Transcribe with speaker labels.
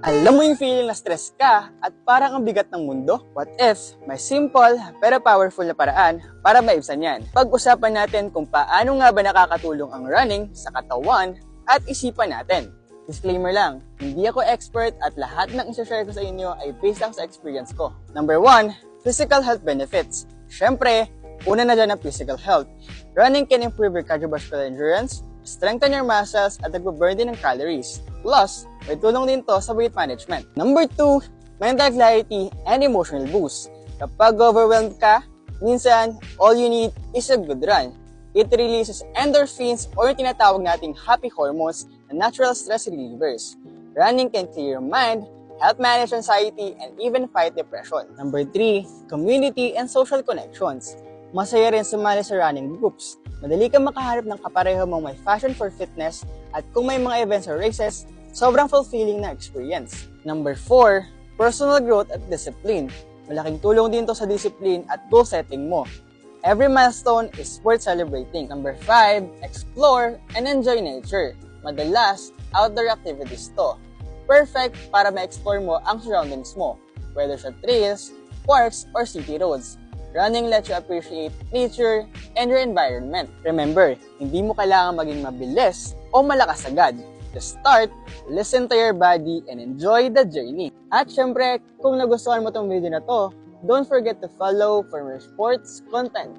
Speaker 1: Alam mo yung feeling na stress ka at parang ang bigat ng mundo? What if may simple pero powerful na paraan para maibsan yan? Pag-usapan natin kung paano nga ba nakakatulong ang running sa katawan at isipan natin. Disclaimer lang, hindi ako expert at lahat ng isa-share ko sa inyo ay based lang sa experience ko. Number 1, physical health benefits. Syempre, una na dyan ang physical health. Running can improve your cardiovascular endurance, strengthen your muscles at nagbo-burn din ng calories. Plus, may tulong din to sa weight management. Number 2, mental clarity and emotional boost. Kapag overwhelmed ka, minsan, all you need is a good run. It releases endorphins or yung tinatawag nating happy hormones na natural stress relievers. Running can clear your mind, help manage anxiety, and even fight depression. Number 3, community and social connections. Masaya rin sumali sa running groups. Madali kang makahanap ng kapareho mong may passion for fitness at kung may mga events or races, sobrang fulfilling na experience. Number 4, personal growth at discipline. Malaking tulong din to sa discipline at goal setting mo. Every milestone is worth celebrating. Number 5, explore and enjoy nature. Madalas, outdoor activities to. Perfect para ma-explore mo ang surroundings mo, whether sa trails, parks, or city roads. Running lets you appreciate nature and your environment. Remember, hindi mo kailangan maging mabilis o malakas agad. Just start, listen to your body, and enjoy the journey. At syempre, kung nagustuhan mo tong video na to, don't forget to follow for more sports content.